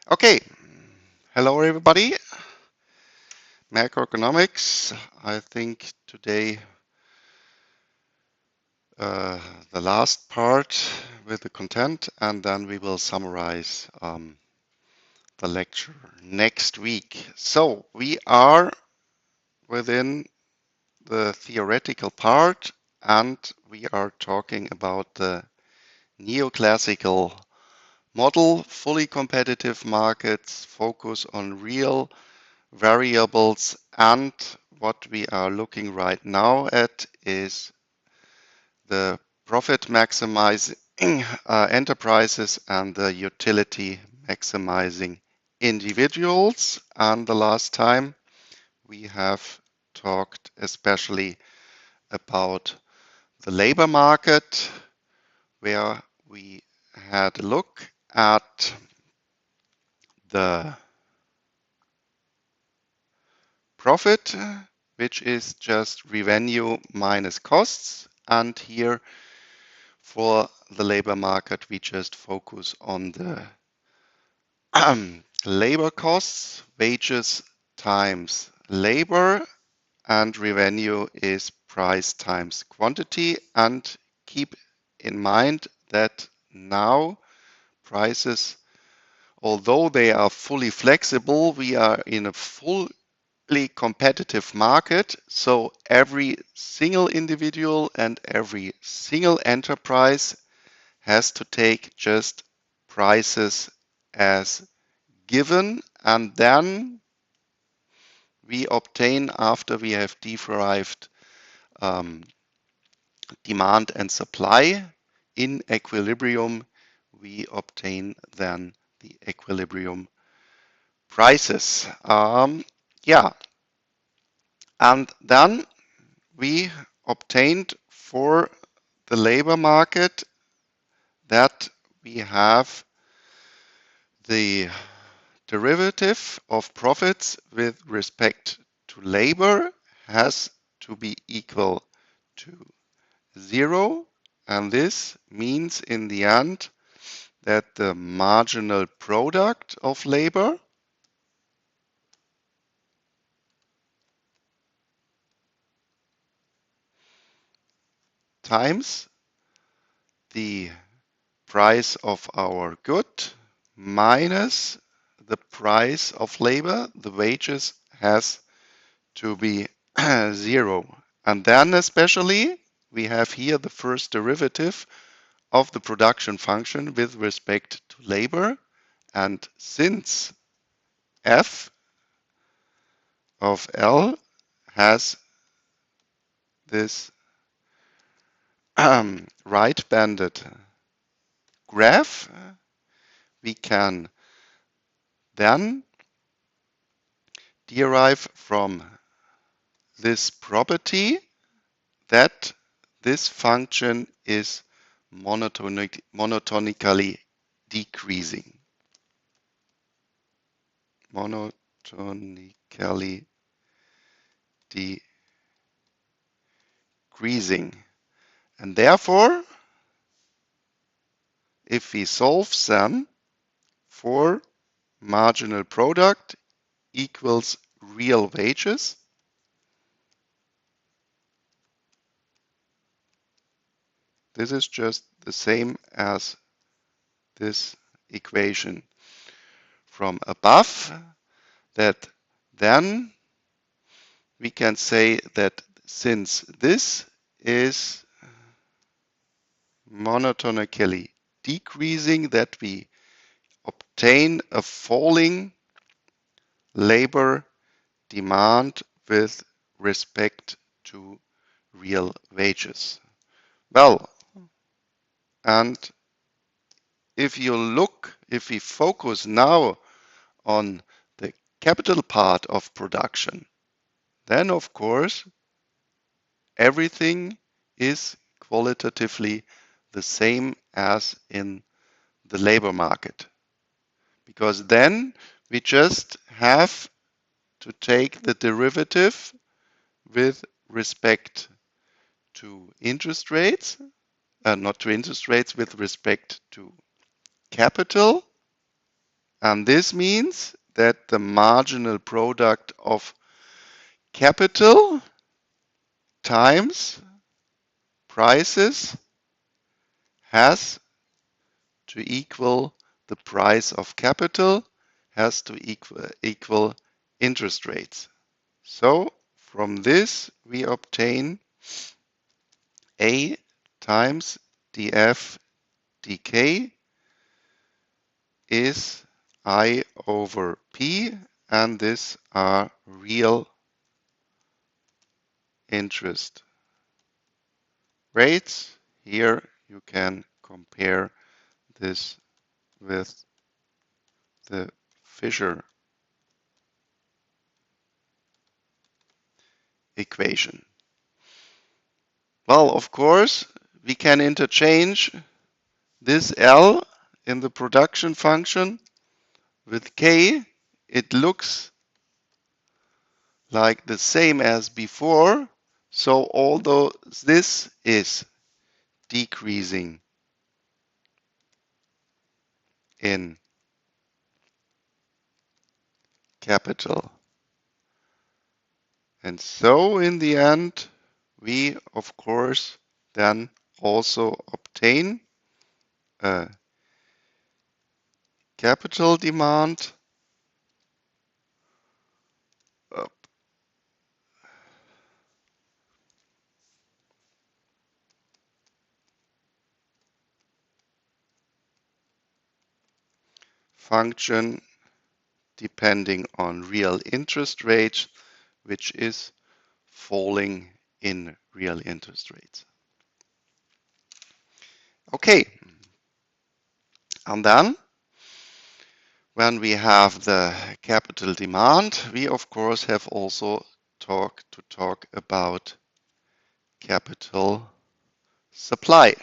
Okay, hello everybody. Macroeconomics. I think today uh, the last part with the content, and then we will summarize the lecture next week. So we are within the theoretical part, and we are talking about the neoclassical model, fully competitive markets, focus on real variables, and what we are looking right now at is the profit maximizing enterprises and the utility maximizing individuals. And the last time we have talked especially about the labor market, where we had a look at the profit, which is just revenue minus costs. And here for the labor market, we just focus on the labor costs, wages times labor, and revenue is price times quantity. And keep in mind that now prices, although they are fully flexible, we are in a fully competitive market. So every single individual and every single enterprise has to take just prices as given, and then we obtain, after we have derived demand and supply in equilibrium, we obtain then the equilibrium prices. Yeah, and then we obtained for the labor market that we have the derivative of profits with respect to labor has to be equal to 0. And this means in the end that the marginal product of labor times the price of our good minus the price of labor, the wages, has to be 0. And then especially we have here the first derivative of the production function with respect to labor. And since f of L has this right-banded graph, we can then derive from this property that this function is monotonically decreasing. Monotonically decreasing. And therefore, if we solve them for marginal product equals real wages, this is just the same as this equation from above, that then we can say that since this is monotonically decreasing, that we obtain a falling labor demand with respect to real wages. Well, and if we focus now on the capital part of production, then of course everything is qualitatively the same as in the labor market. Because then we just have to take the derivative with respect to interest rates, not to interest rates, with respect to capital, And this means that the marginal product of capital times prices has to equal the price of capital, has to equal interest rates. So from this we obtain A times df dk is I over P, and this are real interest rates. Here you can compare this with the Fisher equation. Well, of course, we can interchange this L in the production function with K. It looks like the same as before. So although this is decreasing in capital, and so in the end, we of course then also obtain a capital demand function depending on real interest rate, which is falling in real interest rates. Okay, and then when we have the capital demand, we of course have also to talk about capital supply.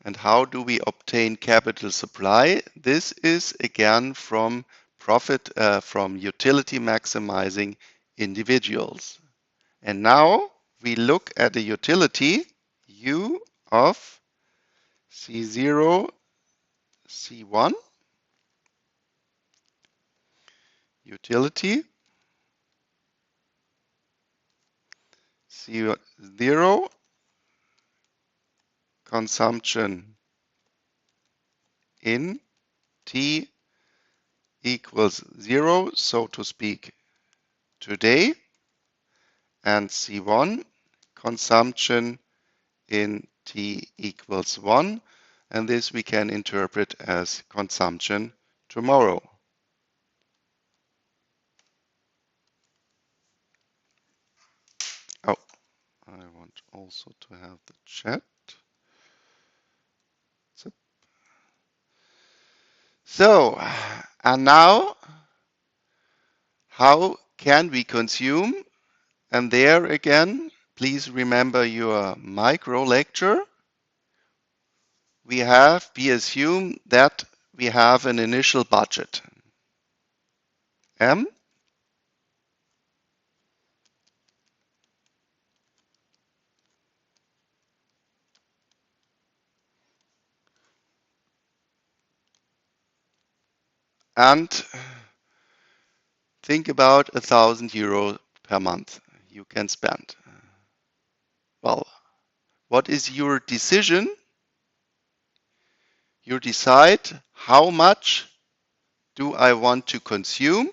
And how do we obtain capital supply? This is again from profit from utility maximizing individuals. And now we look at the utility U of C0, C1, utility C0, consumption in T equals 0, so to speak, today, and C1, consumption in T equals 1, and this we can interpret as consumption tomorrow. Oh, I want also to have the chat. So, and now, how can we consume? And there again, please remember your micro lecture. We assume that we have an initial budget. M. And think about €1,000 per month you can spend. Well, what is your decision? You decide how much do I want to consume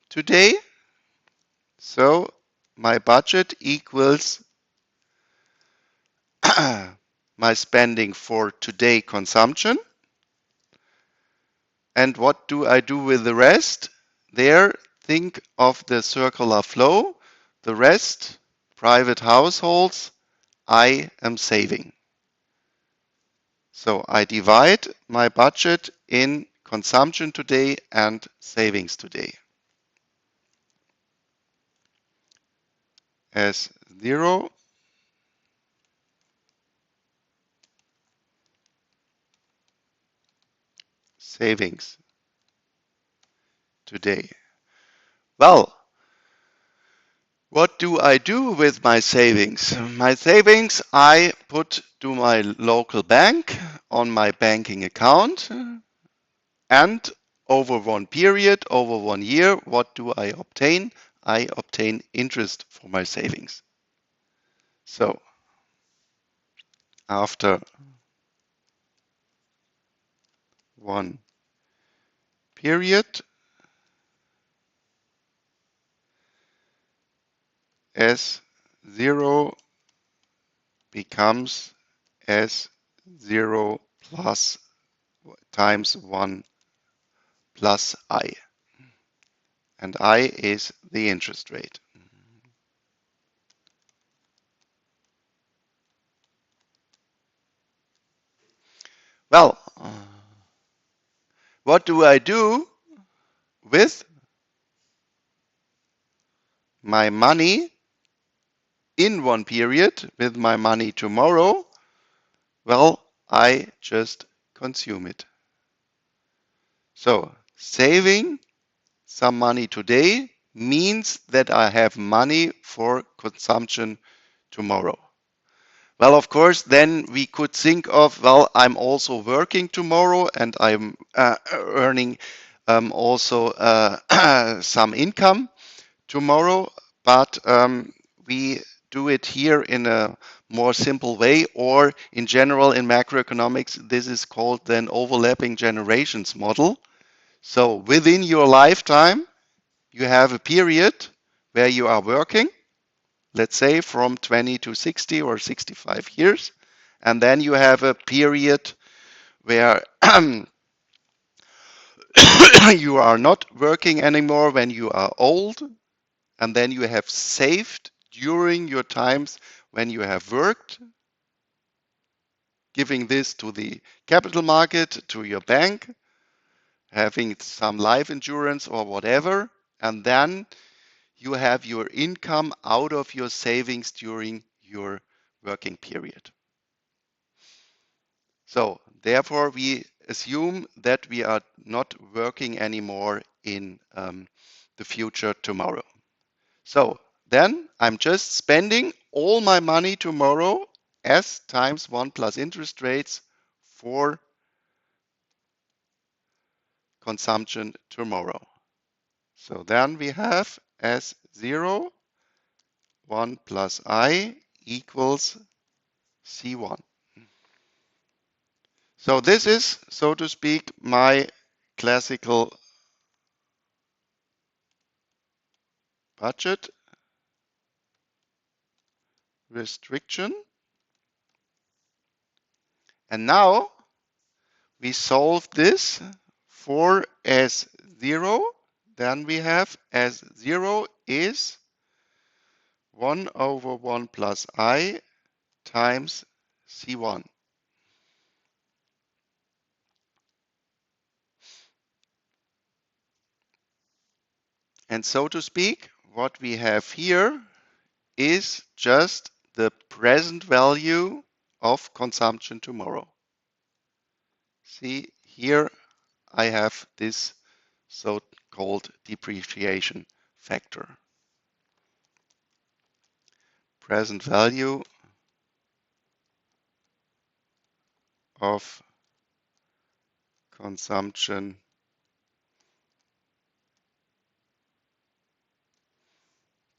today? So my budget equals my spending for today consumption. And what do I do with the rest? There, think of the circular flow. The rest, private households, I am saving. So I divide my budget in consumption today and savings today. As 0, savings today. Well, What do I do with my savings? My savings I put to my local bank on my banking account, and over one period, over 1 year, what do I obtain? I obtain interest for my savings. So after one period, S0 becomes S0 plus times 1 plus I. And I is the interest rate. Well, what do I do with my money in one period, with my money tomorrow? Well, I just consume it. So saving some money today means that I have money for consumption tomorrow. Well, of course, then we could think of, well, I'm also working tomorrow and I'm earning also some income tomorrow, but we do it here in a more simple way, or in general in macroeconomics, this is called then overlapping generations model. So within your lifetime, you have a period where you are working, let's say from 20 to 60 or 65 years, and then you have a period where you are not working anymore when you are old, and then you have saved during your times when you have worked, giving this to the capital market, to your bank, having some life insurance or whatever, and then you have your income out of your savings during your working period. So therefore, we assume that we are not working anymore in the future tomorrow. So then I'm just spending all my money tomorrow S times 1 plus interest rates for consumption tomorrow. So then we have S0, 1 plus I equals C1. So this is, so to speak, my classical budget restriction. And now we solve this for S0. Then we have S0 is 1 over 1 plus I times C1. And so to speak, what we have here is just the present value of consumption tomorrow. See, here I have this so-called depreciation factor. Present value of consumption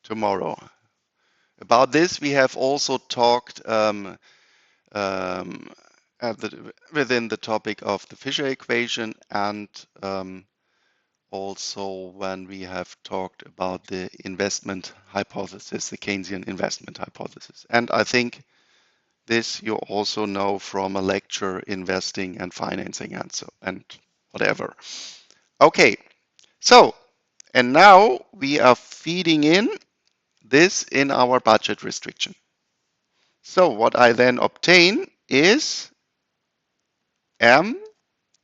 tomorrow. About this, we have also talked within the topic of the Fisher equation, and also when we have talked about the investment hypothesis, the Keynesian investment hypothesis. And I think this you also know from a lecture, investing and financing and whatever. Okay, so, and now we are feeding in this in our budget restriction. So what I then obtain is M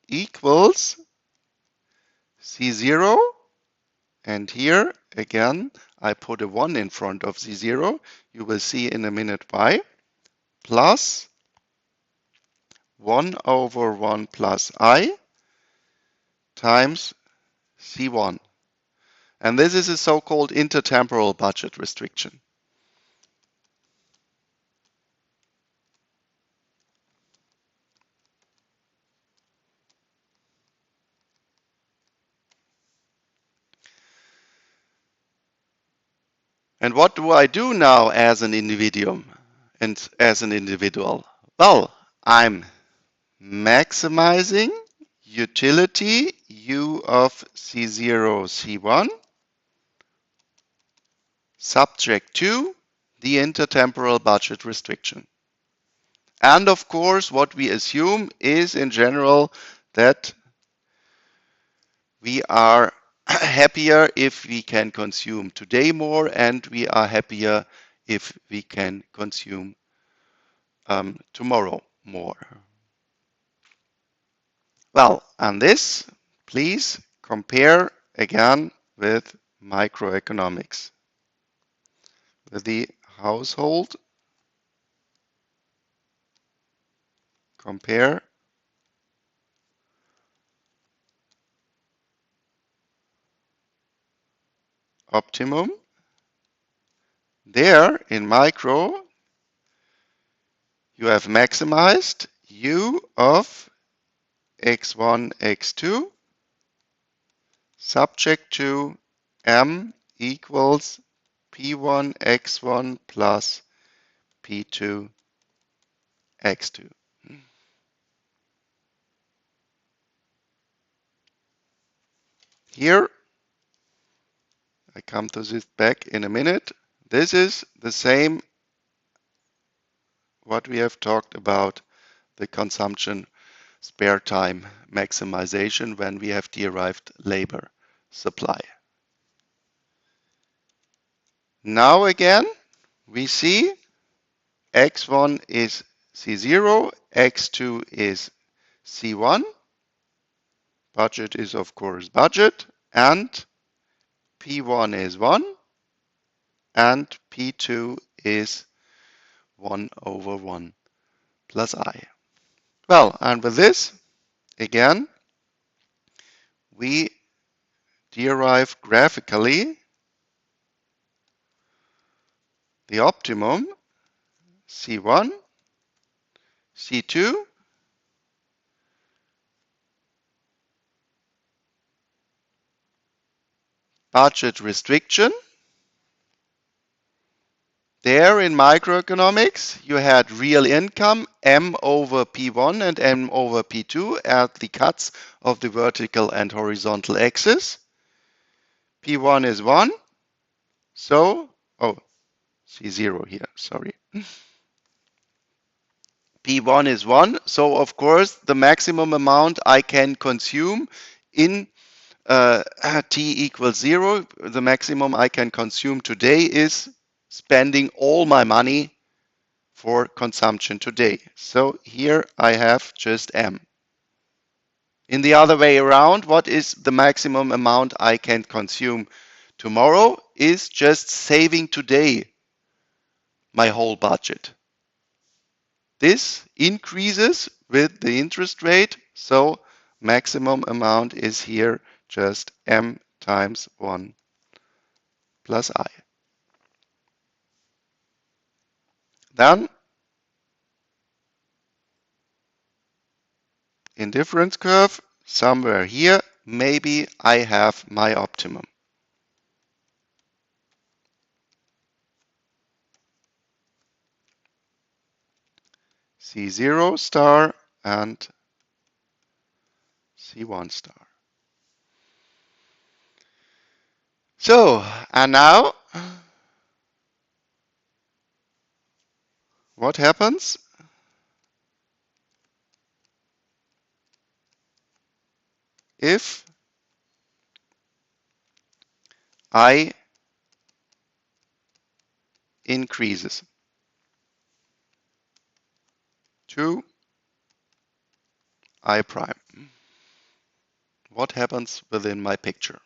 equals C0, and here again I put a 1 in front of C0. You will see in a minute why. Plus 1 over 1 plus I times C1. And this is a so-called intertemporal budget restriction. And what do I do now as an individual and as an individual? Well, I'm maximizing utility U of C0, C1 subject to the intertemporal budget restriction. And of course, what we assume is in general that we are happier if we can consume today more, and we are happier if we can consume tomorrow more. Well, and this, please compare again with microeconomics. With the household, compare optimum. There in micro, you have maximized U of x1, x2 subject to m equals p1 x1 plus p2 x2. Here, I come to this back in a minute. This is the same what we have talked about, the consumption spare time maximization when we have derived labor supply. Now again, we see x1 is C0, x2 is C1. Budget is of course budget, and P1 is 1 and P2 is 1 over 1 plus I. Well, and with this, again, we derive graphically the optimum C1, C2, budget restriction. There in microeconomics, you had real income M over P1 and M over P2 at the cuts of the vertical and horizontal axis. P1 is 1, so, C0 here, sorry. P1 is 1, so of course the maximum amount I can consume in t equals 0, the maximum I can consume today is spending all my money for consumption today. So here I have just m. In the other way around, what is the maximum amount I can consume tomorrow is just saving today my whole budget. This increases with the interest rate, so maximum amount is here just m times 1 plus I. Then, in difference curve, somewhere here, maybe I have my optimum. C0 star and C1 star. So, and now, what happens? If I increases to I prime. What happens within my picture?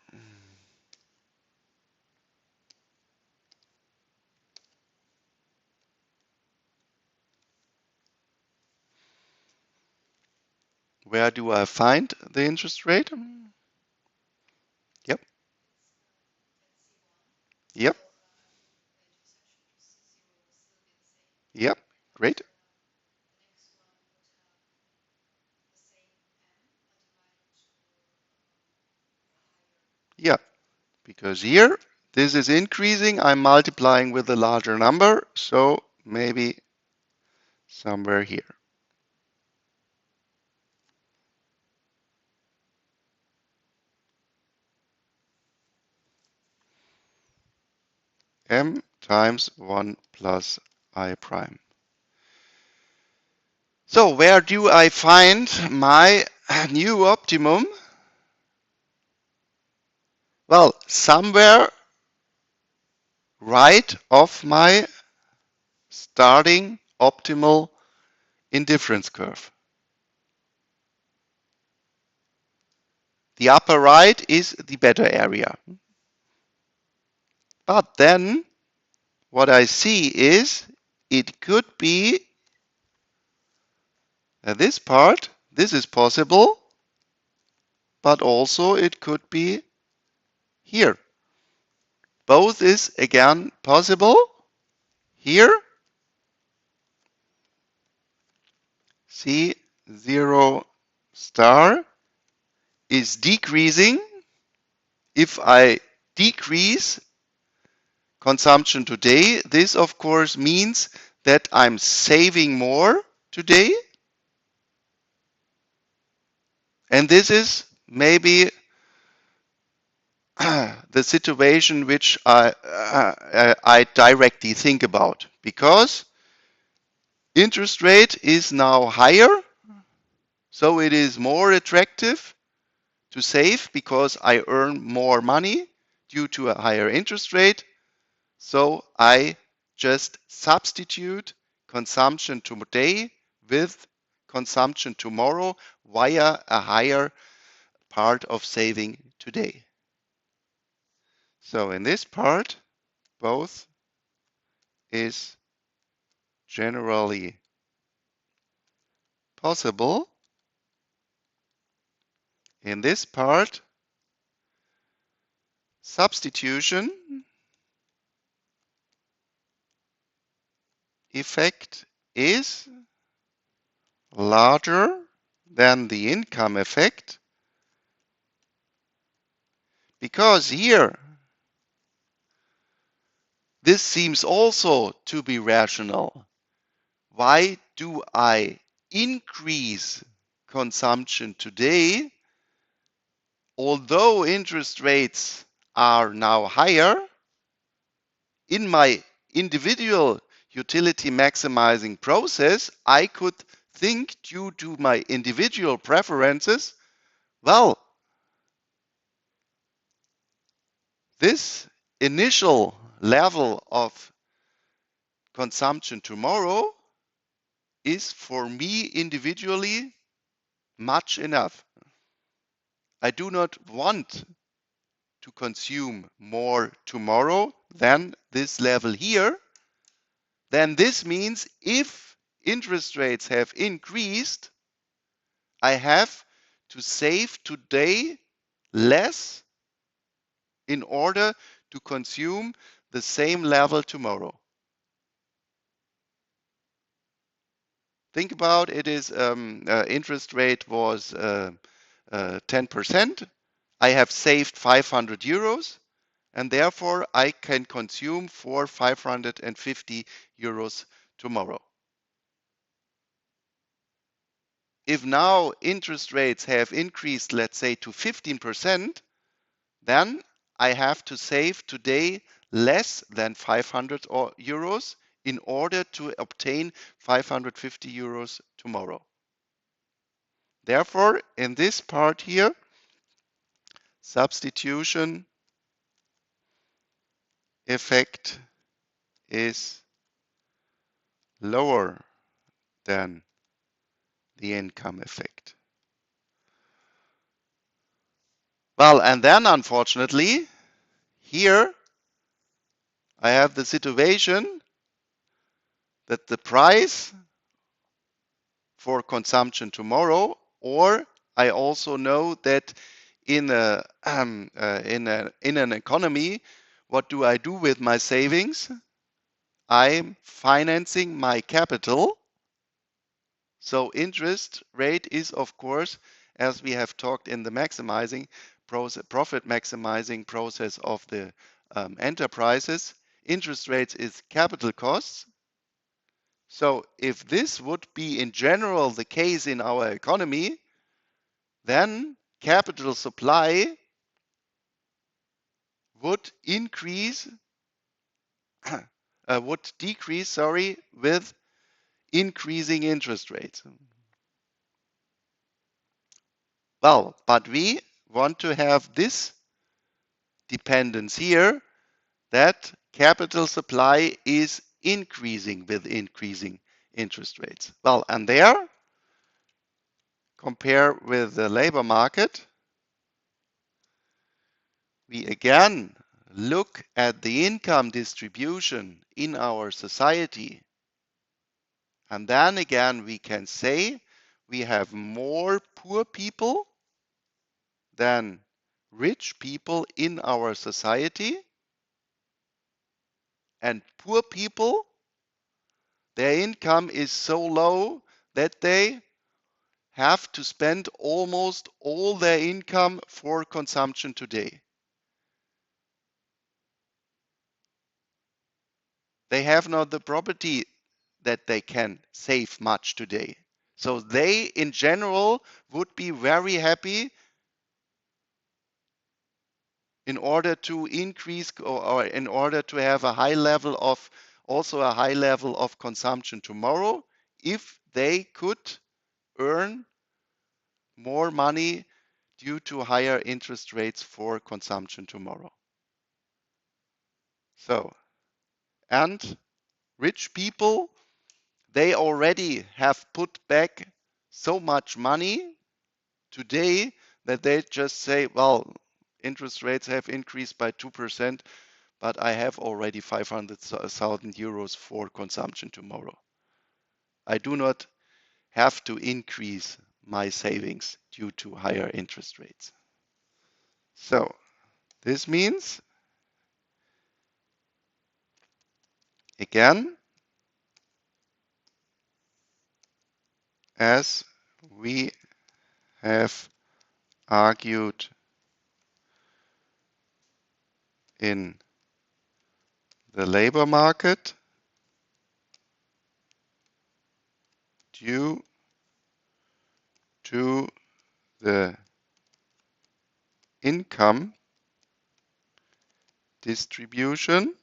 Where do I find the interest rate? Yep. Because here, this is increasing. I'm multiplying with a larger number. So maybe somewhere here. M times 1 plus I prime. So where do I find my new optimum? Well, somewhere right of my starting optimal indifference curve. The upper right is the better area. But then what I see is it could be this part, this is possible, but also it could be here. Both is again possible. Here, see 0 star is decreasing. If I decrease consumption today, this of course means that I'm saving more today. And this is maybe the situation which I directly think about, because interest rate is now higher, so it is more attractive to save because I earn more money due to a higher interest rate. So I just substitute consumption today with consumption tomorrow via a higher part of saving today. So in this part, both is generally possible. In this part, substitution effect is larger than the income effect, because here this seems also to be rational. Why do I increase consumption today, although interest rates are now higher? In my individual utility maximizing process, I could think, due to my individual preferences, well, this initial level of consumption tomorrow is for me individually much enough. I do not want to consume more tomorrow than this level here. Then this means if interest rates have increased, I have to save today less in order to consume the same level tomorrow. Think about it is interest rate was 10%. I have saved 500 euros, and therefore I can consume for 550 euros tomorrow. If now interest rates have increased, let's say, to 15%, then I have to save today less than 500 euros in order to obtain 550 euros tomorrow. Therefore, in this part here, substitution effect is lower than the income effect. Well, and then unfortunately, here I have the situation that the price for consumption tomorrow, or I also know that in an economy, what do I do with my savings? I'm financing my capital. So interest rate is, of course, as we have talked in the maximizing profit maximizing process of the enterprises. Interest rates is capital costs. So if this would be in general the case in our economy, then capital supply would increase, would decrease, sorry, with increasing interest rates. Well, but we want to have this dependence here that capital supply is increasing with increasing interest rates. Well, and there, compare with the labor market, we again look at the income distribution in our society. And then again, we can say we have more poor people than rich people in our society. And poor people, their income is so low that they have to spend almost all their income for consumption today. They have not the property that they can save much today. So they, in general, would be very happy in order to increase or in order to have a high level of also a high level of consumption tomorrow if they could earn more money due to higher interest rates for consumption tomorrow. So, and rich people, they already have put back so much money today that they just say, well, interest rates have increased by 2%, but I have already 500,000 euros for consumption tomorrow. I do not have to increase my savings due to higher interest rates. So this means, again, as we have argued in the labor market, due to the income distribution,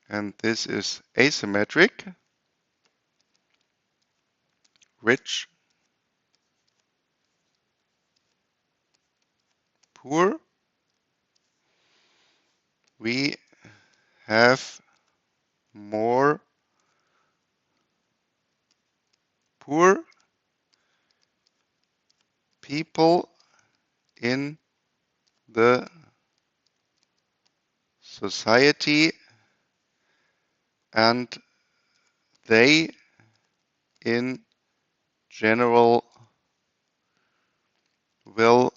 and this is asymmetric, rich, poor, we have more poor people in the society, and they in general will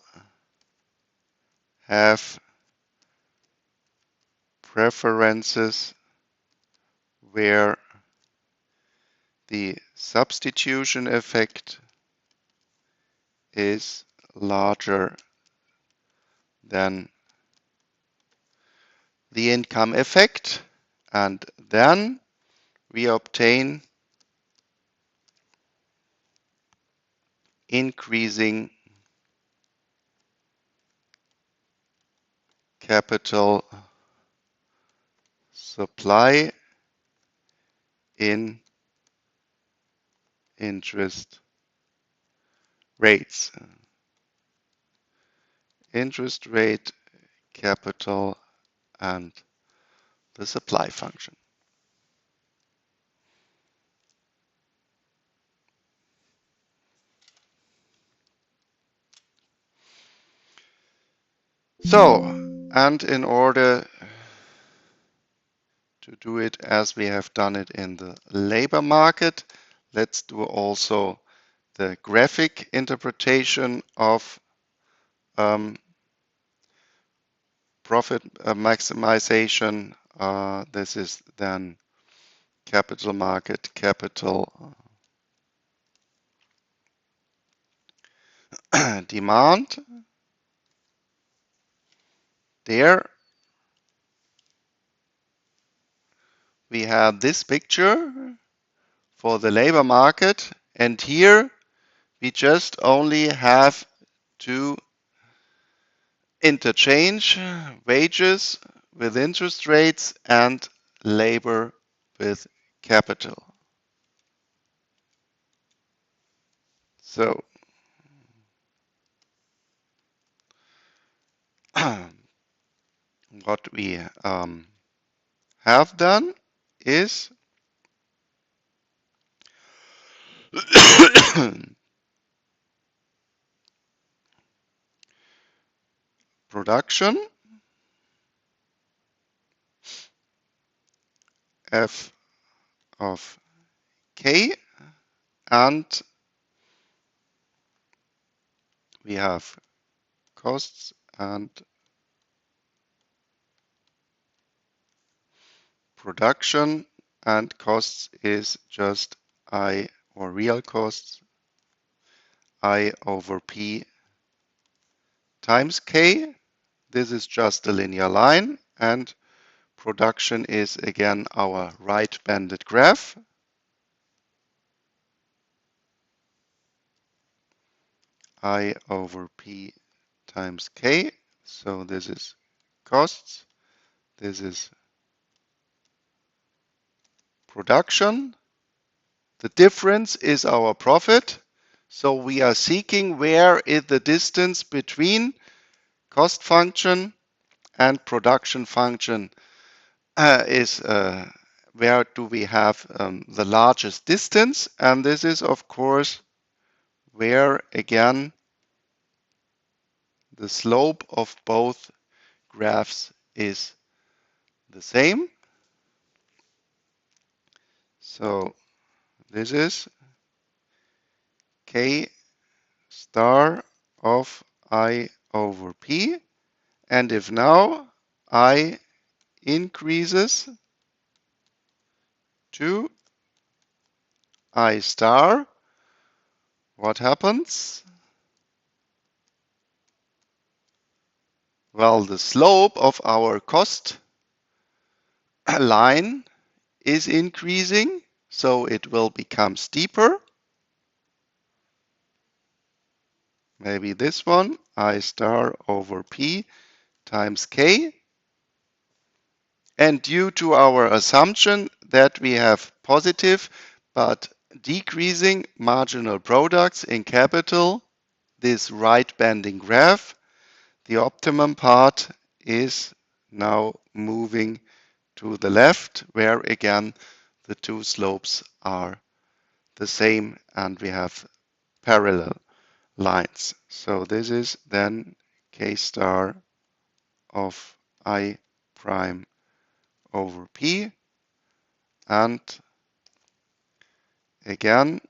have preferences where the substitution effect is larger than the income effect, and then we obtain increasing capital supply in interest rates. Interest rate, capital, and the supply function. So, and in order to do it as we have done it in the labor market, let's do also the graphic interpretation of profit maximization. This is then capital market, capital, demand. There we have this picture for the labor market, and here we just only have to interchange wages with interest rates and labor with capital. So what we have done is production F of K, and we have costs, and production and costs is just I, or real costs, I over P times K. This is just a linear line, and production is again our right-banded graph. I over P times K. So this is costs. This is production. The difference is our profit. So we are seeking where is the distance between cost function and production function is where do we have the largest distance, and this is of course where again the slope of both graphs is the same. So this is K star of I over P, and if now I increases to I star, what happens? Well, the slope of our cost line is increasing, so it will become steeper. Maybe this one, I star over P times K. And due to our assumption that we have positive but decreasing marginal products in capital, this right banding graph, the optimum part is now moving to the left, where again the two slopes are the same and we have parallel lines. So this is then K star of I prime over P, and again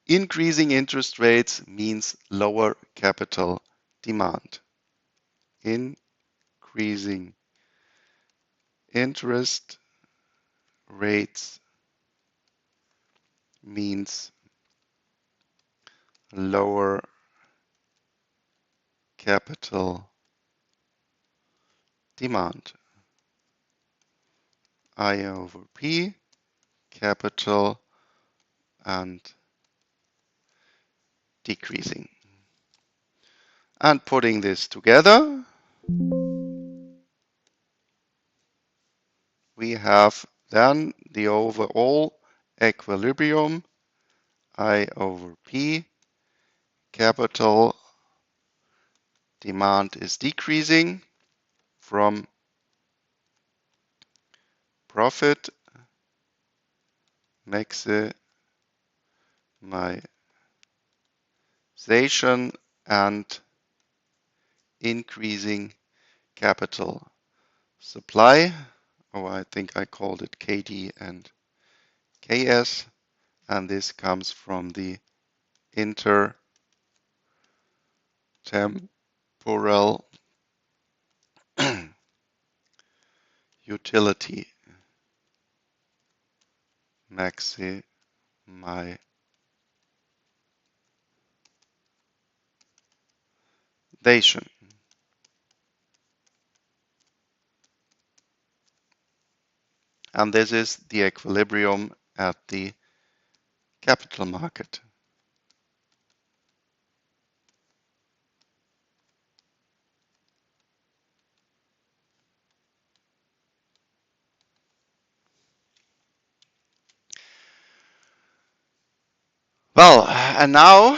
increasing interest rates means lower capital demand. Increasing interest rates means lower capital demand. I over P, capital, and decreasing. And putting this together, we have then the overall equilibrium I over P, capital demand is decreasing from profit maximization and increasing capital supply. Oh, I think I called it KD and KS, and this comes from the intertemporal utility maximization. And this is the equilibrium at the capital market. Well, and now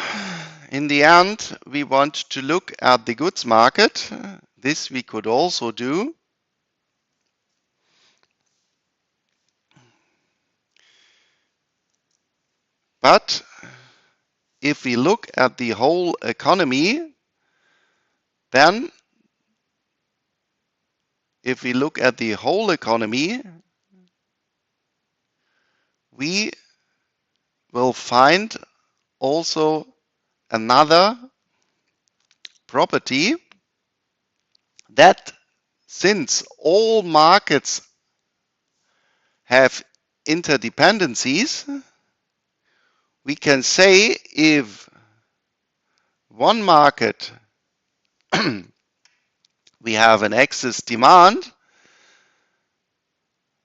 in the end, we want to look at the goods market. This we could also do. But if we look at the whole economy, then if we look at the whole economy, we will find also another property that since all markets have interdependencies, we can say if one market we have an excess demand,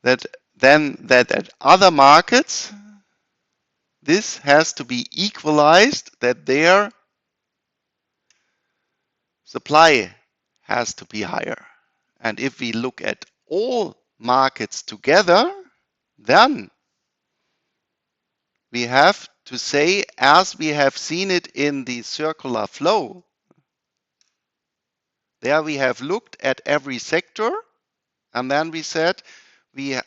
that then that at other markets this has to be equalized, that their supply has to be higher. And if we look at all markets together, then we have to say, as we have seen it in the circular flow, there we have looked at every sector, and then we said the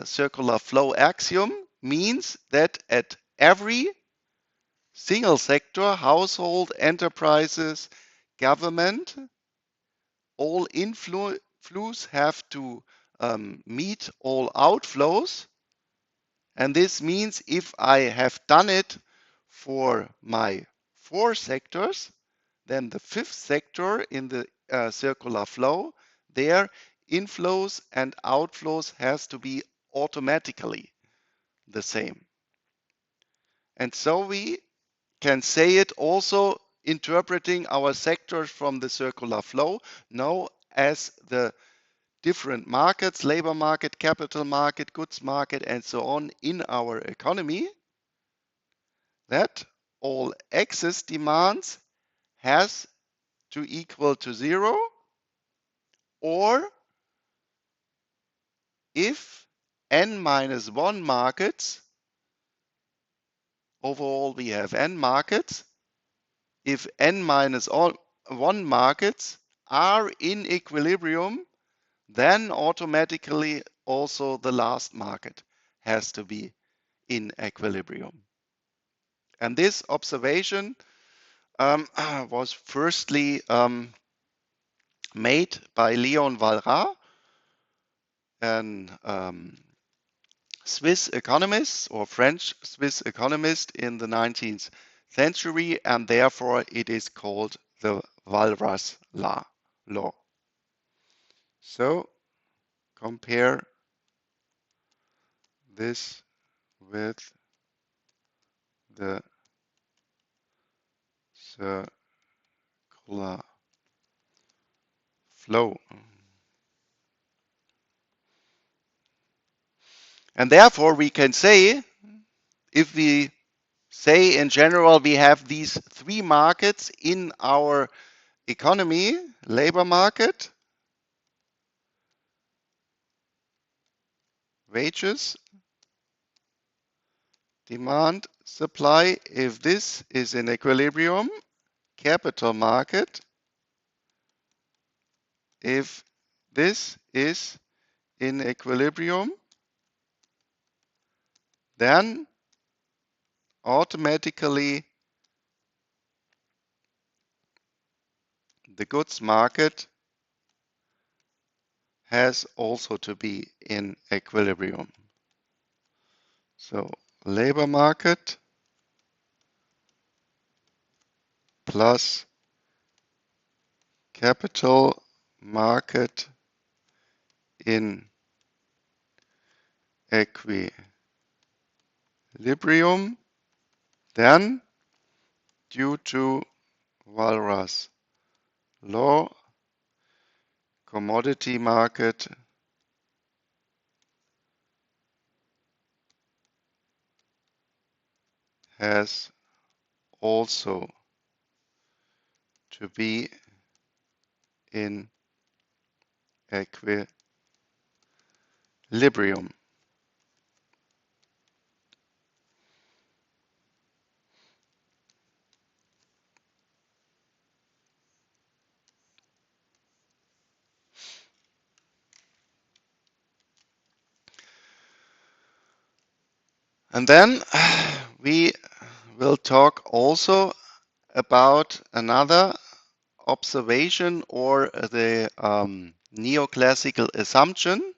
circular flow axiom means that at every single sector, household, enterprises, government, all inflows have to meet all outflows. And this means if I have done it for my 4 sectors, then the 5th sector in the circular flow, their inflows and outflows has to be automatically the same. And so we can say it also interpreting our sectors from the circular flow now as the different markets, labor market, capital market, goods market, and so on in our economy, that all excess demands has to equal to 0, or if n minus 1 markets, overall we have n markets, if n minus 1 markets are in equilibrium, then automatically also the last market has to be in equilibrium. And this observation was firstly made by Leon Walras, an Swiss economist or French Swiss economist in the 19th century, and therefore it is called the Walras law. So compare this with the circular flow. And therefore we can say, if we say in general we have these 3 markets in our economy, labor market, wages, demand, supply, if this is in equilibrium, capital market, if this is in equilibrium, then automatically the goods market has also to be in equilibrium. So labor market plus capital market in equilibrium, then due to walrus law, commodity market has also to be in equilibrium. And then we will talk also about another observation or the neoclassical assumption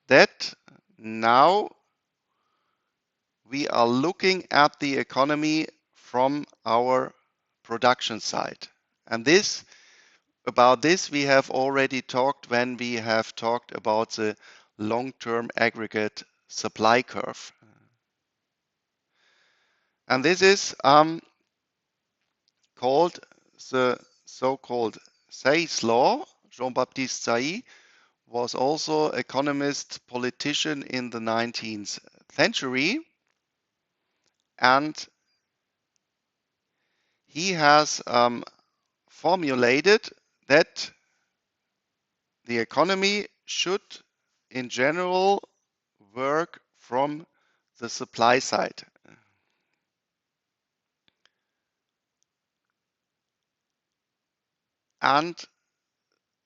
that now we are looking at the economy from our production side. And about this we have already talked when we have talked about the long-term aggregate supply curve. And this is called the so-called Say's law. Jean-Baptiste Say was also economist, politician in the 19th century, and he has formulated that the economy should in general work from the supply side. And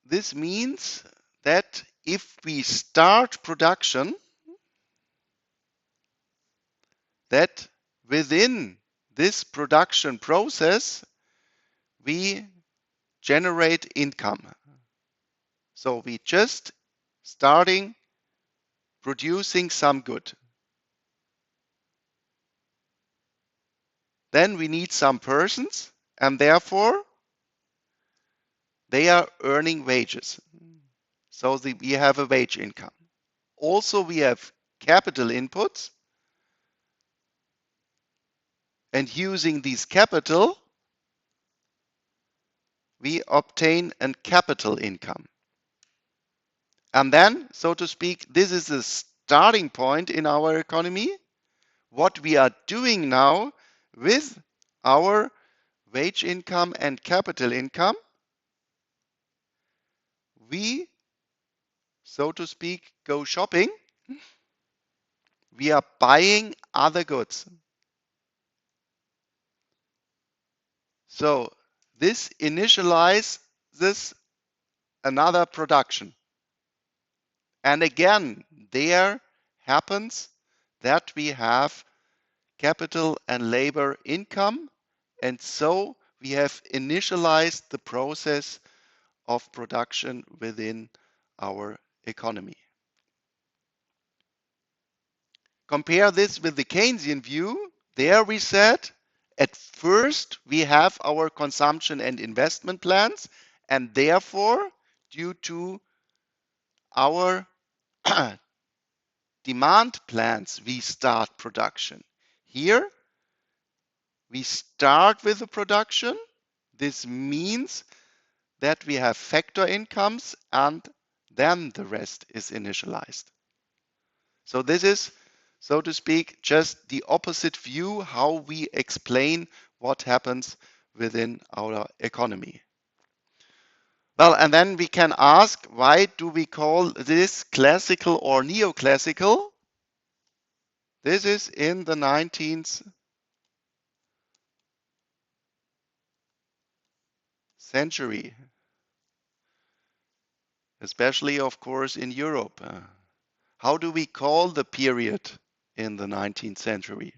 this means that if we start production, that within this production process, we generate income. So we just starting producing some good. Then we need some persons, and therefore they are earning wages. So we have a wage income. Also, we have capital inputs, and using these capital, we obtain a capital income. And then, so to speak, this is the starting point in our economy. What we are doing now with our wage income and capital income, we, so to speak, go shopping. We are buying other goods. So this initializes another production. And again, there happens that we have capital and labor income, and so we have initialized the process of production within our economy. Compare this with the Keynesian view. There we said at first we have our consumption and investment plans, and therefore, due to our demand plans, we start production. Here, we start with the production. This means that we have factor incomes, and then the rest is initialized. So this is, so to speak, just the opposite view how we explain what happens within our economy. Well, and then we can ask, why do we call this classical or neoclassical? This is in the 19th century, especially, of course, in Europe. How do we call the period in the 19th century?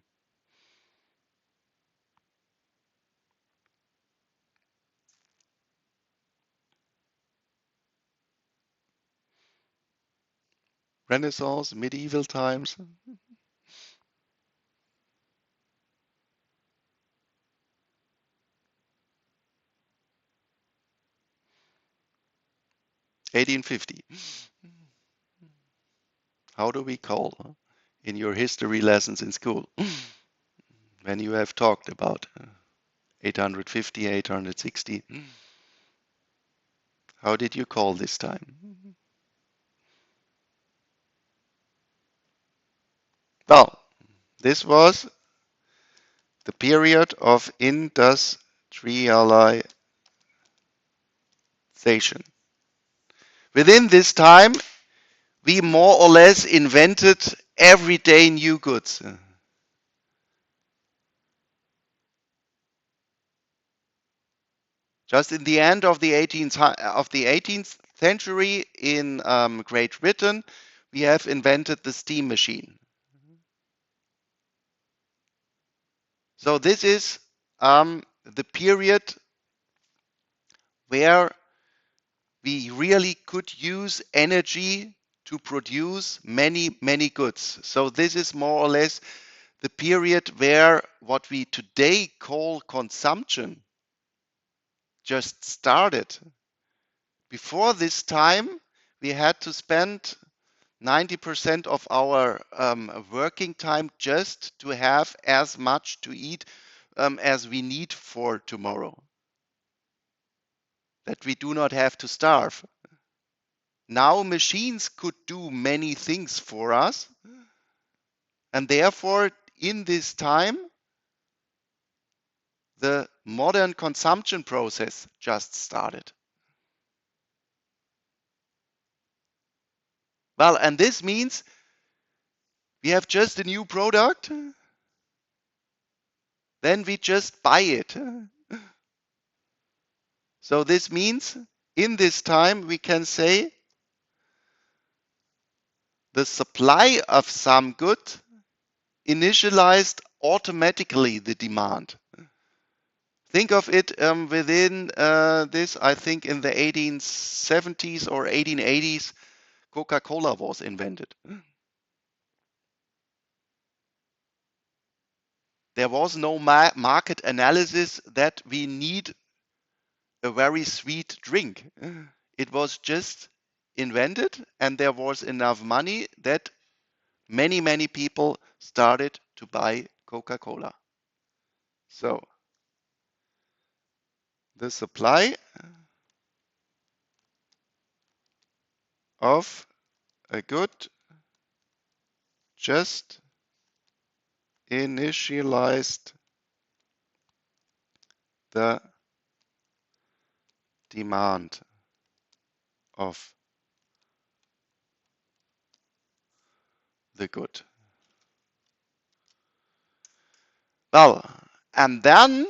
Renaissance, medieval times? 1850. How do we call in your history lessons in school when you have talked about 850, 860. How did you call this time? Well, this was the period of industrialization. Within this time, we more or less invented everyday new goods. Just in the end of the 18th century in Great Britain, we have invented the steam machine. So this is the period where we really could use energy to produce many, many goods. So this is more or less the period where what we today call consumption just started. Before this time, we had to spend 90% of our working time just to have as much to eat as we need for tomorrow, that we do not have to starve. Now machines could do many things for us, and therefore in this time the modern consumption process just started. Well, and this means we have just a new product, then we just buy it. So this means in this time we can say the supply of some good initialized automatically the demand. Think of it within this, I think in the 1870s or 1880s, Coca-Cola was invented. There was no market analysis that we need a very sweet drink. It was just invented, and there was enough money that many, many people started to buy Coca-Cola. So the supply of a good just initialized the demand of the good. Well, and then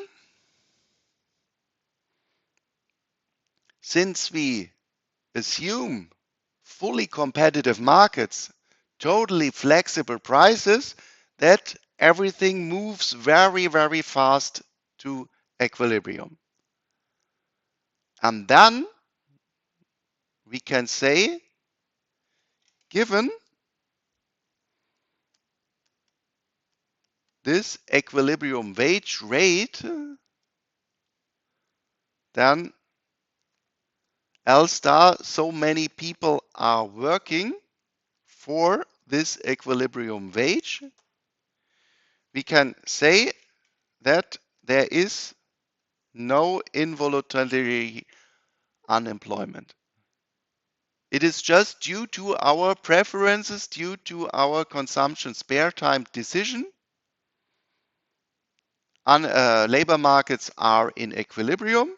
since we assume fully competitive markets, totally flexible prices, that everything moves very, very fast to equilibrium. And then we can say, given this equilibrium wage rate, then L star, so many people are working for this equilibrium wage, we can say that there is no involuntary unemployment. It is just due to our preferences, due to our consumption spare time decision. Labor markets are in equilibrium.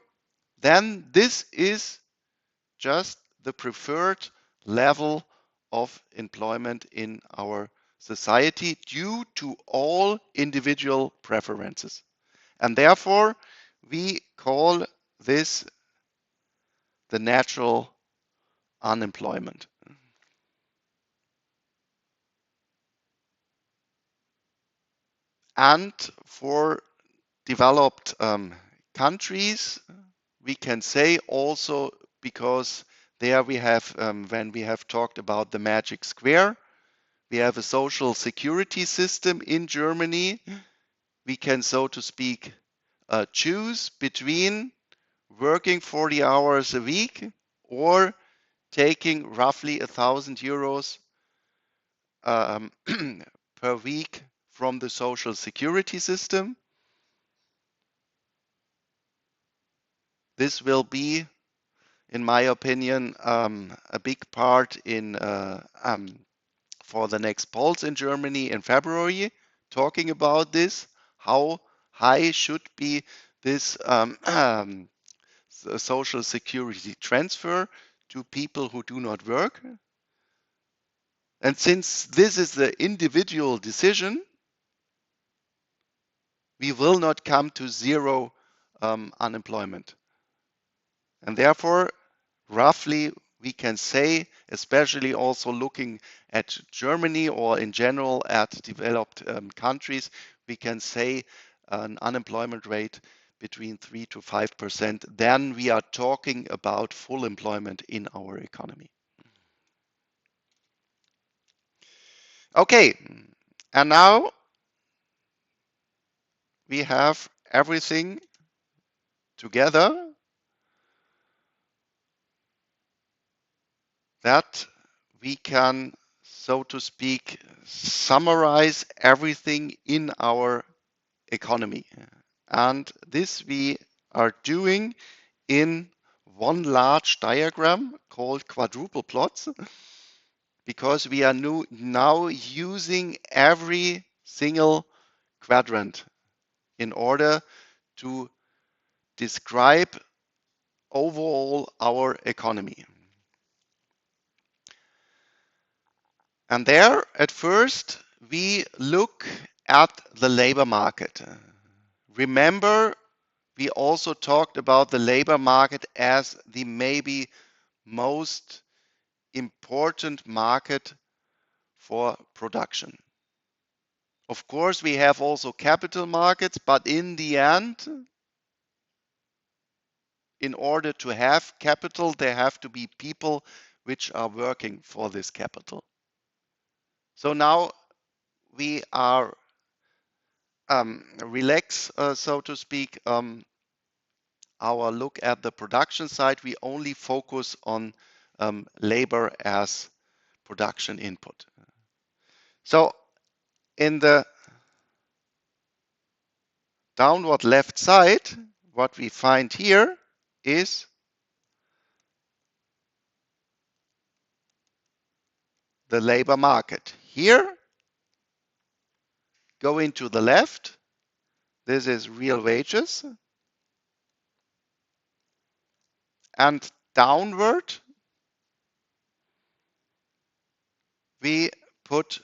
Then this is just the preferred level of employment in our society due to all individual preferences. And therefore, we call this the natural unemployment. And for developed countries, we can say also, because there we have, when we have talked about the magic square, we have a social security system in Germany. We can, so to speak, choose between working 40 hours a week or taking roughly €1,000 per week from the social security system. This will be, in my opinion, a big part in for the next polls in Germany in February, talking about this. How high should be this social security transfer to people who do not work? And since this is the individual decision, we will not come to zero unemployment. And therefore, roughly, we can say, especially also looking at Germany or in general at developed countries, we can say an unemployment rate between 3 to 5%. Then we are talking about full employment in our economy. Okay, and now we have everything together that we can, so to speak, summarize everything in our economy. And this we are doing in one large diagram called quadruple plots, because we are now using every single quadrant in order to describe overall our economy. And there, at first, we look at the labor market. Remember, we also talked about the labor market as the maybe most important market for production. Of course, we have also capital markets, but in the end, in order to have capital, there have to be people which are working for this capital. So now we are relax, so to speak, our look at the production side. We only focus on labor as production input. So in the downward left side, what we find here is the labor market. Here, going to the left, this is real wages. And downward, we put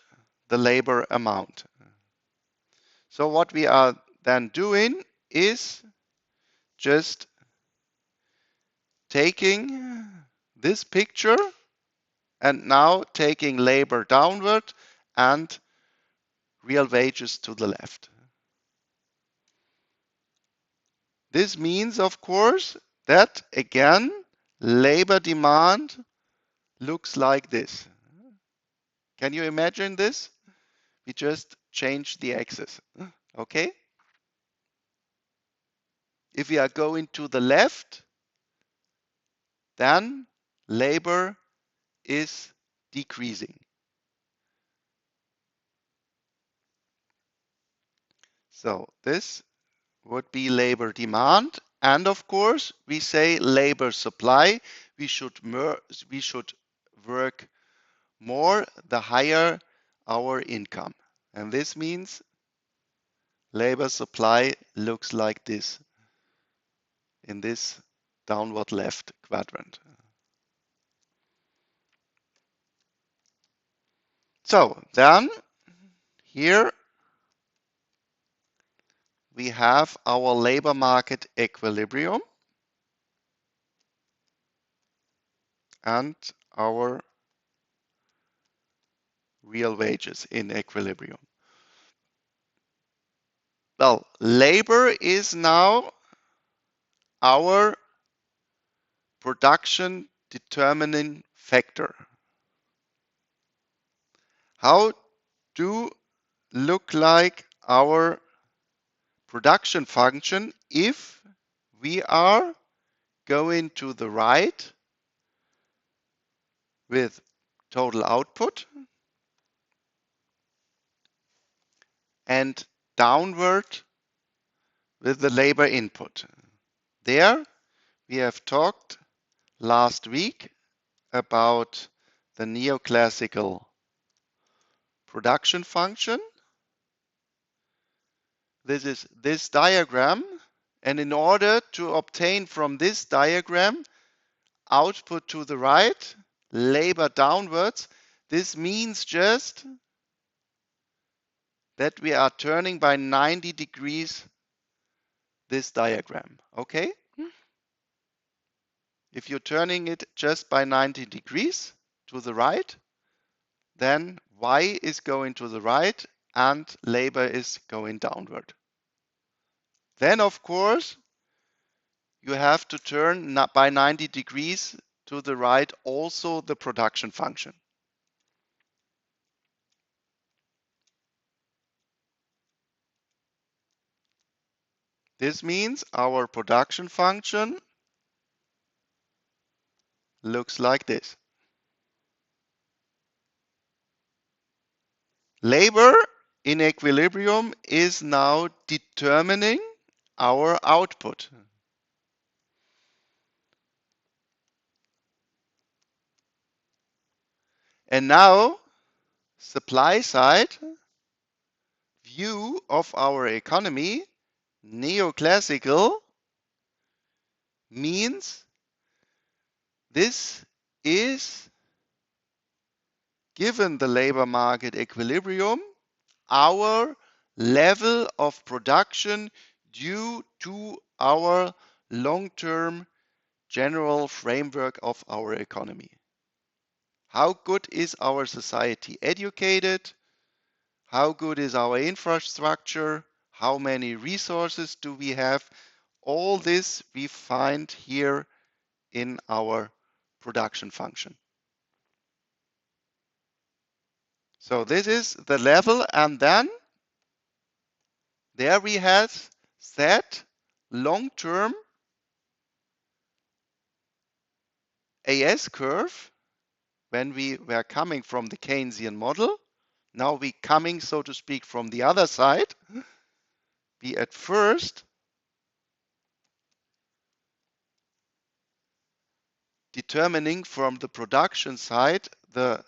the labor amount. So what we are then doing is just taking this picture and now taking labor downward and real wages to the left. This means, of course, that again, labor demand looks like this. Can you imagine this? We just change the axis. Okay? If we are going to the left, then labor is decreasing. So this would be labor demand. And of course, we say labor supply. We should work more the higher our income. And this means labor supply looks like this in this downward left quadrant. So then here we have our labor market equilibrium and our real wages in equilibrium. Well, labor is now our production determining factor. How do look like our production function if we are going to the right with total output and downward with the labor input? There we have talked last week about the neoclassical production function. This is this diagram, and in order to obtain from this diagram output to the right, labor downwards, this means just that we are turning by 90 degrees this diagram, okay? If you're turning it just by 90 degrees to the right, then Y is going to the right and labor is going downward. Then, of course, you have to turn by 90 degrees to the right also the production function. This means our production function looks like this. Labor in equilibrium is now determining our output. And now, supply side view of our economy, neoclassical, means this is, given the labor market equilibrium, our level of production due to our long-term general framework of our economy. How good is our society educated? How good is our infrastructure? How many resources do we have? All this we find here in our production function. So this is the level, and then there we had set long-term AS curve when we were coming from the Keynesian model. Now we coming, so to speak, from the other side. We at first determining from the production side the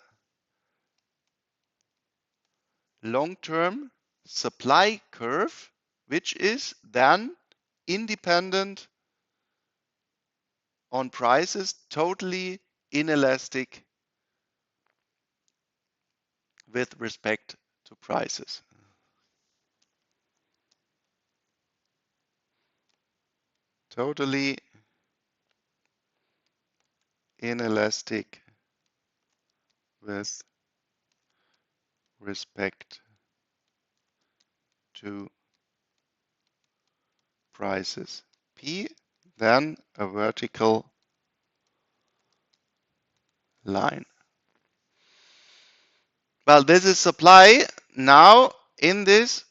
long-term supply curve, which is then independent on prices, totally inelastic with respect to prices. Totally inelastic with respect to prices. P, then a vertical line. Well, this is supply. Now, in this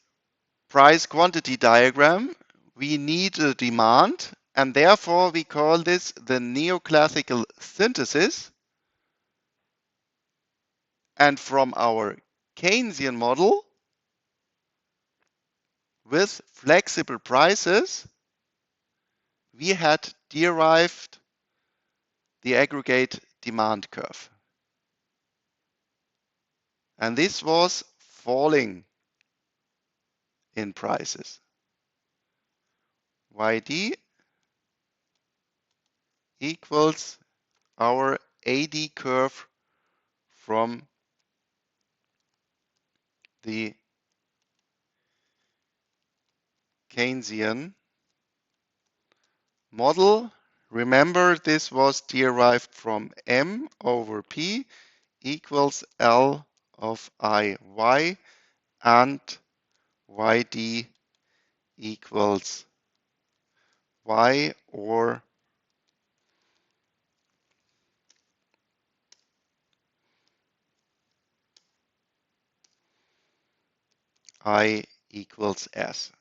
price quantity diagram, we need a demand, and therefore we call this the neoclassical synthesis. And from our Keynesian model with flexible prices, we had derived the aggregate demand curve. And this was falling in prices. YD equals our AD curve from the Keynesian model. Remember, this was derived from M over P equals L of IY, and YD equals Y, or I equals S.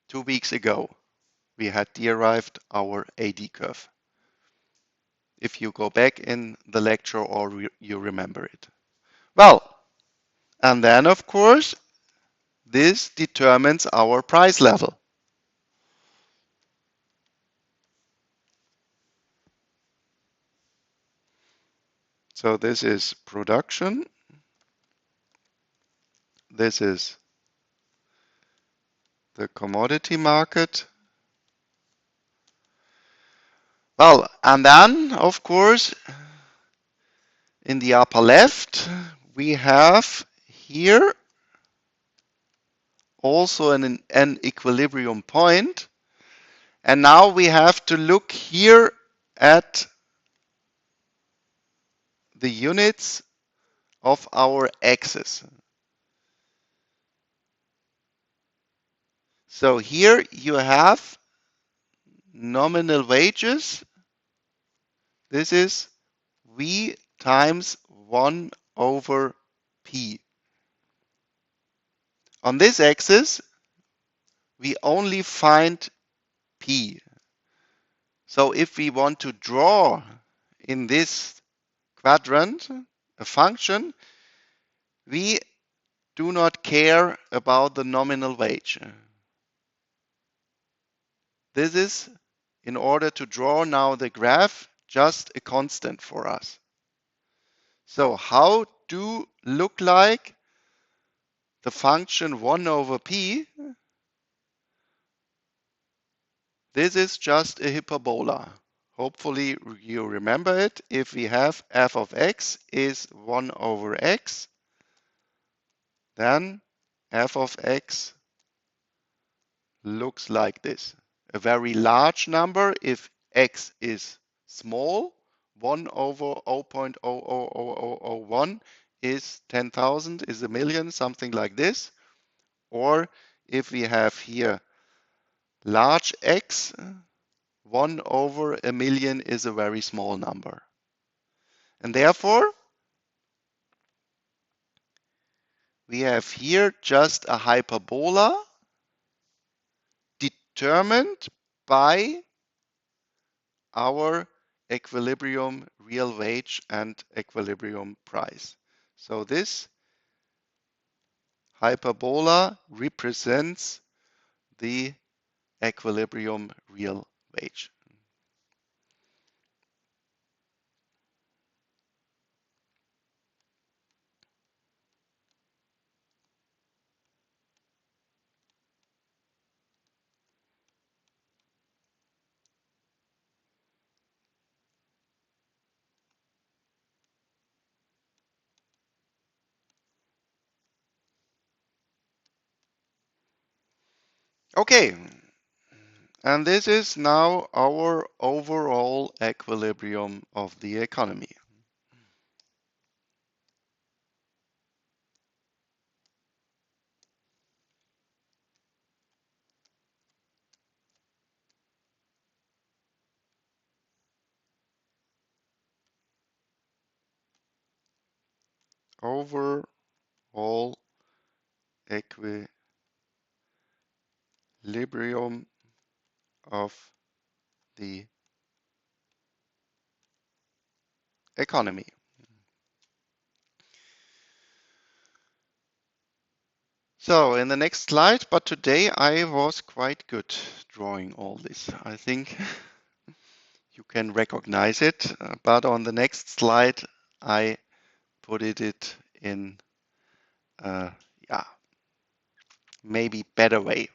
2 weeks ago, we had derived our AD curve. If you go back in the lecture or you remember it. Well, and then of course, this determines our price level. So this is production. This is the commodity market. Well, and then, of course, in the upper left, we have here also an equilibrium point. And now we have to look here at the units of our axis. So here you have nominal wages. This is V times 1 over P. On this axis, we only find P. So if we want to draw in this quadrant a function, we do not care about the nominal wage. This is, in order to draw now the graph, just a constant for us. So how do look like the function 1 over p? This is just a hyperbola. Hopefully you remember it. If we have f of x is 1 over x, then f of x looks like this. A very large number if x is small. 1 over 0.00001 is 10,000, is a million, something like this. Or if we have here large x, 1 over a million is a very small number. And therefore, we have here just a hyperbola determined by our equilibrium real wage and equilibrium price. So this hyperbola represents the equilibrium real wage. Okay, and this is now our overall equilibrium of the economy. Overall equilibrium of the economy. So in the next slide, but today I was quite good drawing all this. I think you can recognize it, but on the next slide I put it in yeah, maybe better way.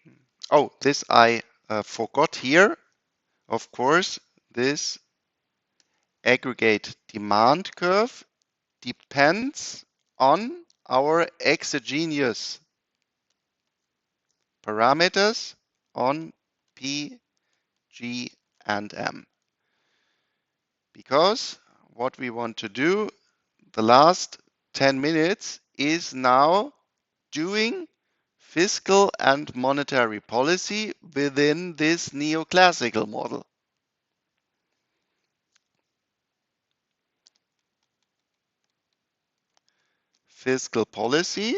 Oh, this I forgot here. Of course, this aggregate demand curve depends on our exogenous parameters on P, G, and M. Because what we want to do the last 10 minutes is now doing fiscal and monetary policy within this neoclassical model. Fiscal policy.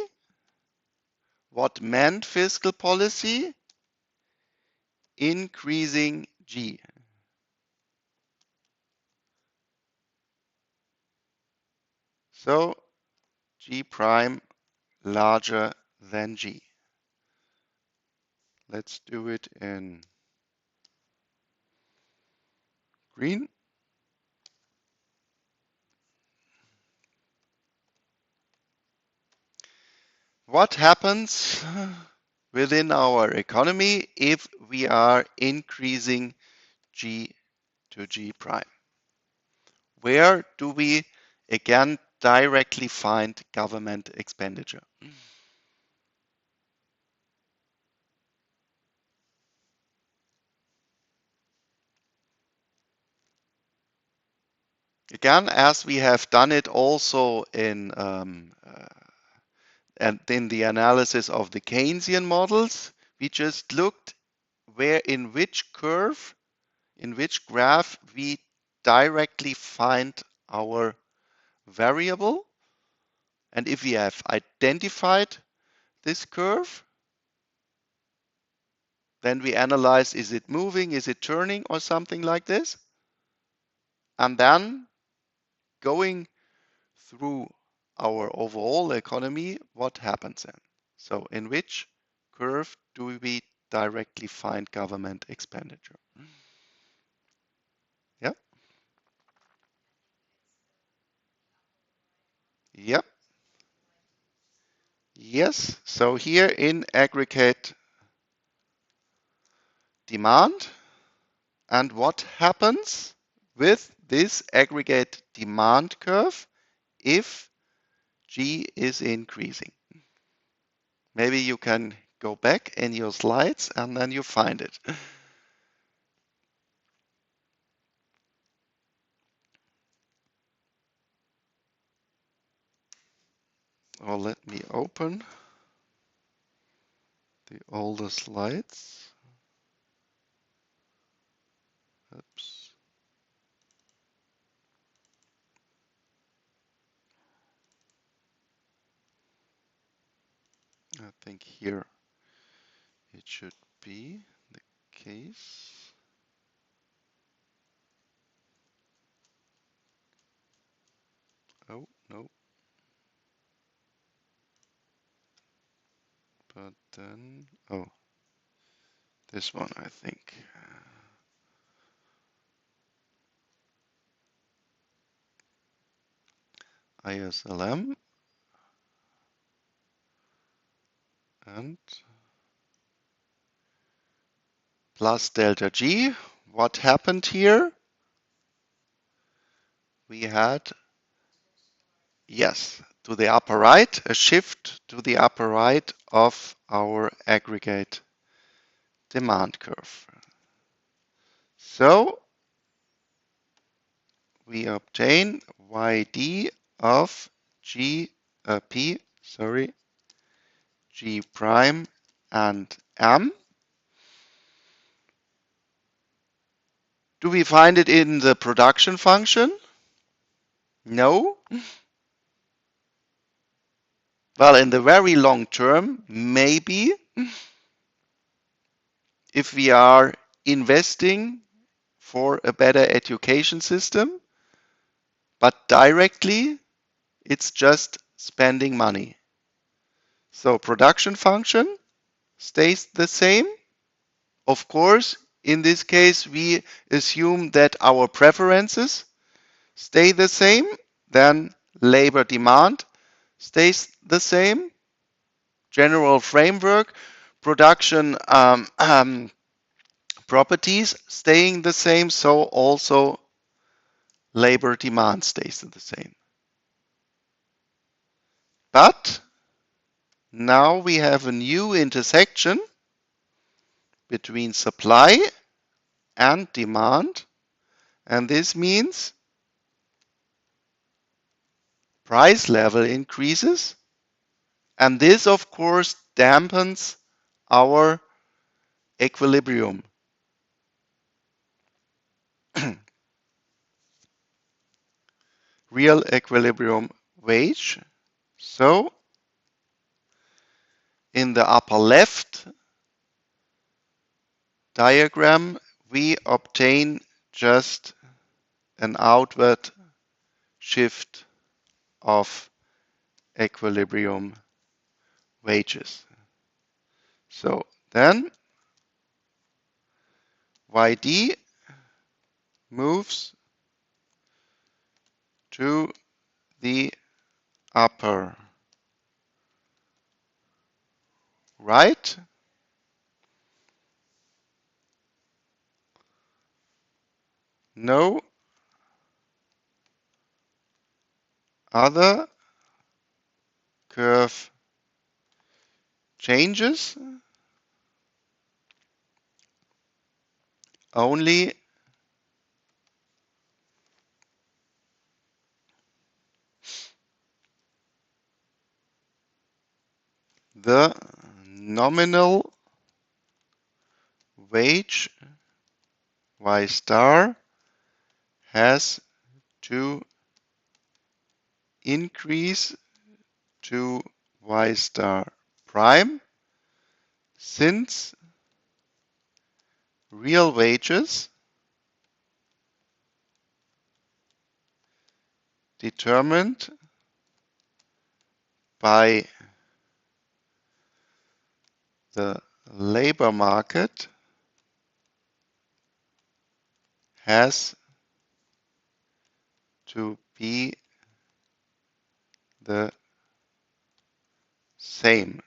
What meant fiscal policy? Increasing G. So G prime larger than G. Let's do it in green. what happens within our economy if we are increasing G to G prime? Where do we again directly find government expenditure? Again, as we have done it also and in the analysis of the Keynesian models, we just looked where in which curve, in which graph we directly find our variable. And if we have identified this curve, then we analyze, is it moving, is it turning, or something like this? And then going through our overall economy, what happens then? So in which curve do we directly find government expenditure? Yeah, yeah, yes. So here in aggregate demand, and what happens with this aggregate demand curve if G is increasing? Maybe you can go back in your slides and then you find it. Or let me open the older slides. Oops. I think here it should be the case. Oh, no. But then, oh, this one, I think. ISLM and plus delta G. What happened here? We had, yes, to the upper right, a shift to the upper right of our aggregate demand curve. So we obtain YD of G prime and M. Do we find it in the production function? No. Well, in the very long term, maybe if we are investing for a better education system, but directly it's just spending money. So production function stays the same. Of course, in this case, we assume that our preferences stay the same, then labor demand stays the same, general framework, production properties staying the same, so also labor demand stays the same. But now we have a new intersection between supply and demand, and this means price level increases, and this of course dampens our equilibrium. Real equilibrium wage. So in the upper left diagram, we obtain just an outward shift of equilibrium wages. So then YD moves to the upper right? No other curve changes, only the nominal wage y star has to increase to y star prime, since real wages determined by the labor market has to be the same.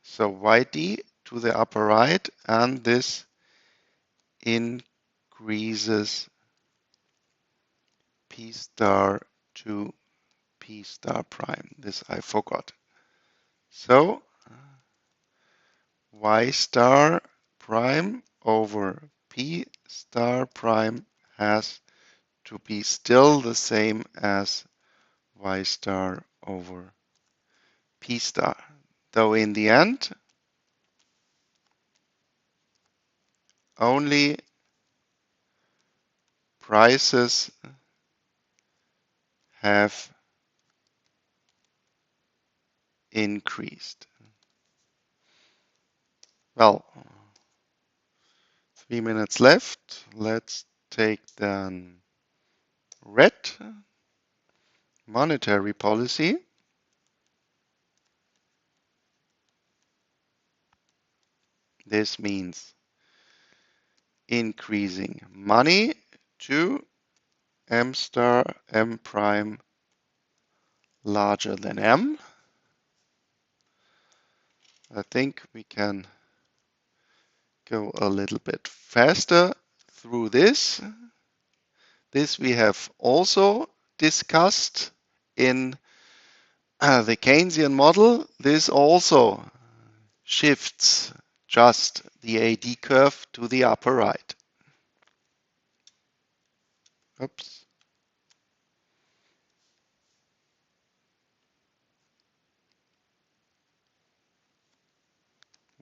So yd to the upper right, and this increases p star to p star prime. This I forgot. So y star prime over p star prime has to be still the same as y star over p star. Though in the end, only prices have increased. Well, 3 minutes left. Let's take then red, monetary policy. This means increasing money to m star m prime larger than m. I think we can go a little bit faster through this. This we have also discussed in the Keynesian model. This also shifts just the AD curve to the upper right. Oops.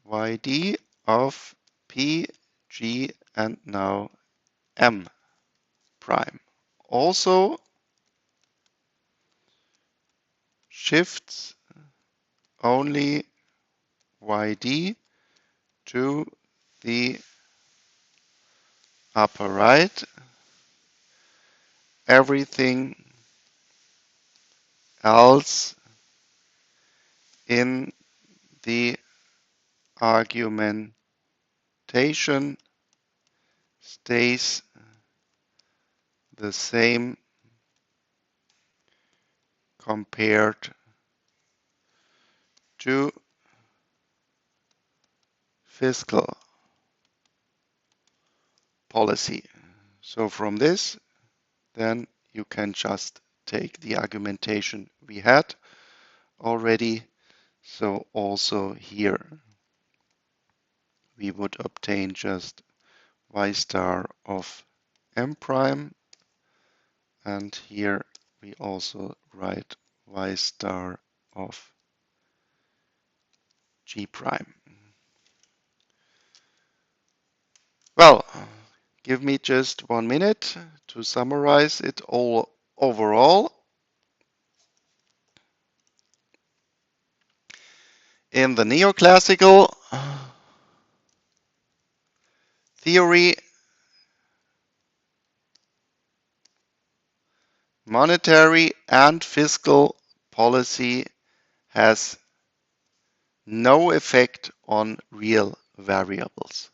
YD of P, G, and now M prime. Also shifts only YD to the upper right. Everything else in the argumentation stays the same compared to fiscal policy. So from this, then you can just take the argumentation we had already. So also here we would obtain just y star of m prime, and here we also write y star of g prime. Well, give me just 1 minute to summarize it all overall. In the neoclassical theory, monetary and fiscal policy has no effect on real variables.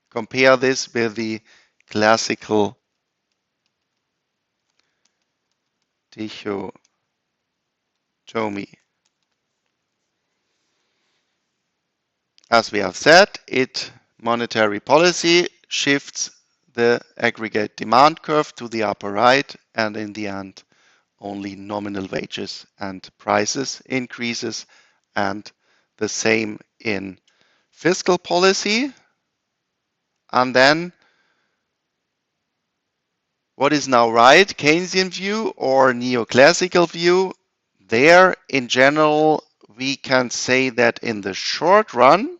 Compare this with the classical dichotomy. As we have said, monetary policy shifts the aggregate demand curve to the upper right, and in the end, only nominal wages and prices increases, and the same in fiscal policy. And then what is now right, Keynesian view or neoclassical view? There, in general, we can say that in the short run,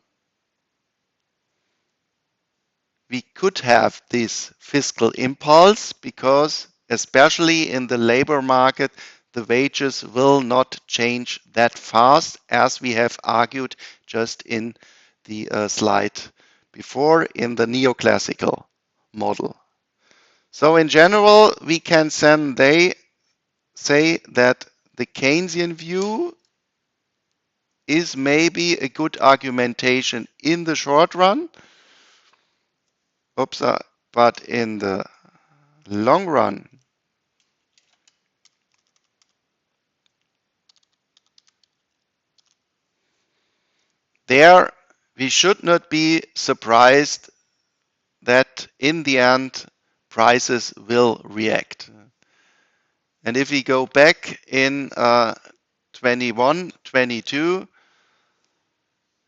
we could have this fiscal impulse because, especially in the labor market, the wages will not change that fast, as we have argued just in the slide before in the neoclassical model. So in general, we can say that the Keynesian view is maybe a good argumentation in the short run. Oops, but in the long run, there we should not be surprised that in the end prices will react. And if we go back in 21, 22,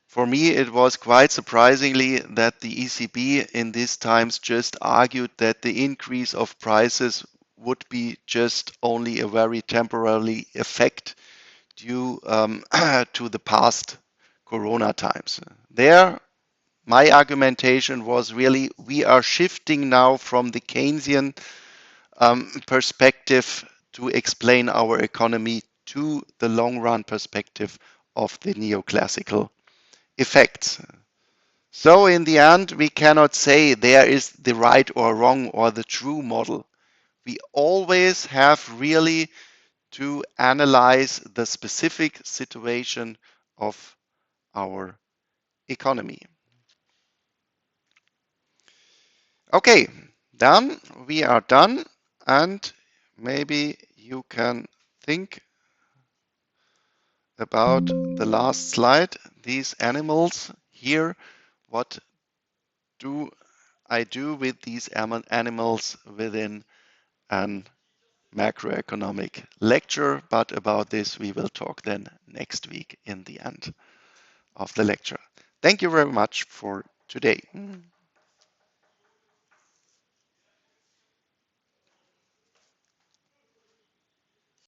for me it was quite surprisingly that the ECB in these times just argued that the increase of prices would be just only a very temporary effect due to the past Corona times. There, my argumentation was really we are shifting now from the Keynesian perspective to explain our economy to the long run perspective of the neoclassical effects. So in the end, we cannot say there is the right or wrong or the true model. We always have really to analyze the specific situation of our economy. Okay, then we are done, and maybe you can think about the last slide. These animals here, what do I do with these animals within an macroeconomic lecture? But about this we will talk then next week in the end of the lecture. Thank you very much for today.